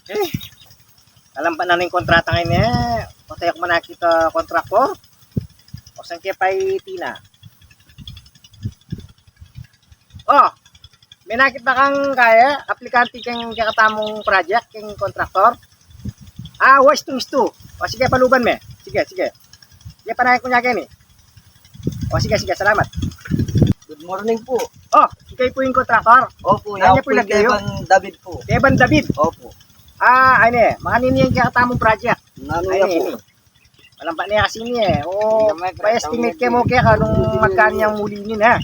Eh, alam pa na yung kontrata ngayon eh. Patayok mo nakita kontraktor. O saan kaya pa'y tina? Oh, may nakita kang kaya, aplikante kang kakatamong project, kang kontraktor. Wise to is to. O sige, paluban me. Sige. Sige, panahin ko niya kayo eh. O sige, salamat. Good morning po. Oh, ikaw po yung kontraktor. Opo, Nanya yan po po yung yung Devan David po. Devan David. Opo. Ano eh, makanini yung kakatamong project. Nanuya po. Walang pa niya kasi niya eh. O, pa-estimate kayo mo kaya ka nung magkano yung mulinin ha.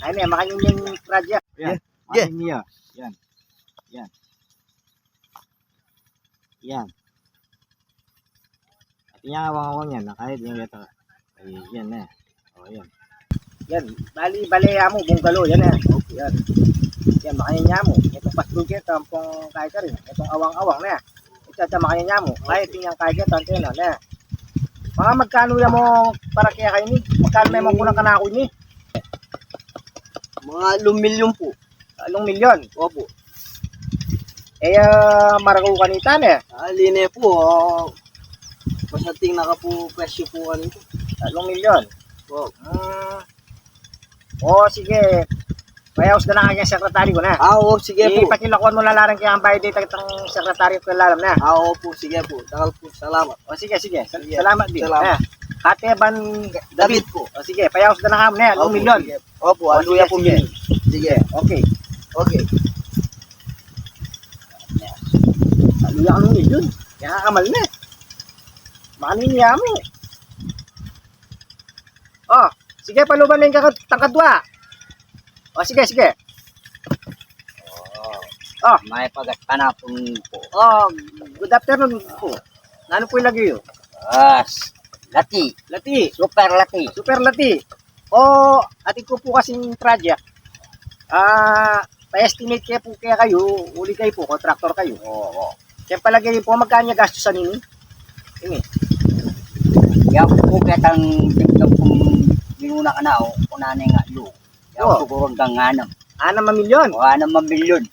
Ano eh, makanini yung project. Yan. Makanini niya. Yan. At inyawang yan. Kahit yung ito. Ay, yan eh. O, yan. Yan. Bali mo, bungalo. Yan eh. Okay, yan. Yan, makanini mo. Itong pasbog ito, tampong kaya ka rin. Itong awang-awang na. Ito, makanini mo. Kahit yung kaya ka, tanto yun na. Mga magkano yan mo para kaya kayo ni? Magkano may mga kunang kanako ni? Mga 2 milyon po. 2 milyon. Opo. Maragaw kanita na eh. Aline po. Masating naka po presyo po kanito. 3 milyon. Sige. Payaos na lang ang sekretary ko na. Sige po. Ipakilakuan mo na lang kaya ang bayad dito ng sekretary ko lalam na. Po, sige po. Takal po, salamat. Sige. Salamat din. Salamat. Kateban David po. Sige, payaos na lang kami na 2 milyon. Sige. Opo, aluya po sige. milyon. Sige. Okay. Aluya ang milyon. Kaya kamal na. Maniniya mo. Sige, paluban na yung tangkadwa. Sige. May pagkatpanapon po. Good afternoon po. Nano po ilagay yun? Lati. Super lati. Super lati. Atin ko po kasing project. Pa-estimate kaya kayo, uli kayo po, contractor kayo. Kaya palagay po, magkanya gastusan ninyo? Ini. Yan po katang tingnan kung minuna ka na o kunanay nga lo. Yan po hanggang 6 milyon. 6 milyon.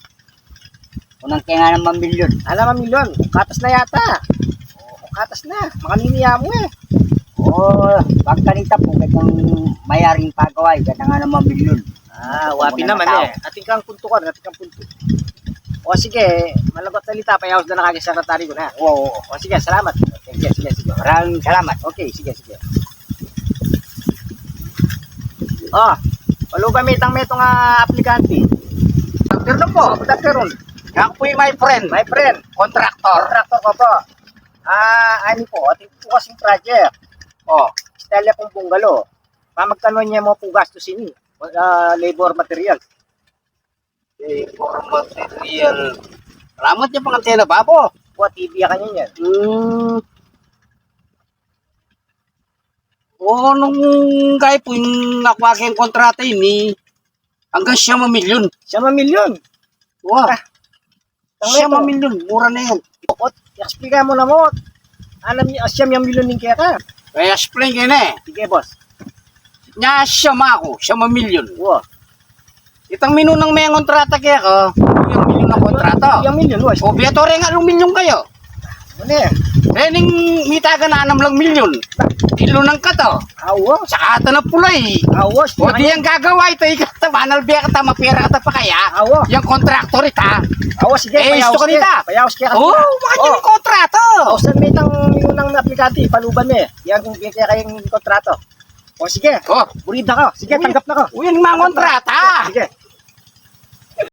Unang kaya 6 milyon. 6 milyon. Katas na yata. Katas na. Makaniniya mo eh. Pagkanita po katang mayaring pagaway katang 6 milyon. Wapi naman eh. Ating kang punto. Sige, malabat salita, payaos na nakagay sekretary ko na. Sige, salamat. Sige. Maraming salamat. Okay, sige. Paluba metang aplikante. Afternoon po, good afternoon. Yan po yung my friend. Contractor. Contractor ko po. Ano po, ating po kasing project. Stella pong bungalo. Pamagkano niya mo po gastusin labor material. Labor material. Salamat niya pang antena ba po? TV ka niya yan. Nung kaya po yung nakuha kayong kontrata yun hanggang 5 milyon. 5 milyon? 5 milyon. Mura na yan. Explica mo na mo. Alam niyo, 5 milyon din kaya ka. Kaya explain kayo na eh. Sige, boss. Nya 5 milyon. Itang minunang may kontrata kaya ka, yung milyon ng kontrata. 5 milyon, boss. Obligatoryo nga 2 milyon kayo. Ano eh? Ning mitaga na 6 lang milyon. Kilo ng kato. Saka ata na pulay. O di yung gagawa ito, manal biya ka ta, mapira ka ta pa kaya. Yung contractor ita. Sige, gusto ko nita. Payaos kaya ka. Bakit yung kontrato? Saan may itang minunang aplikante, paluban eh. Yan kung kaya kayong kontrato. Sige, burida ka. Sige, tanggap na ka. Yung mga kontrata. Sige.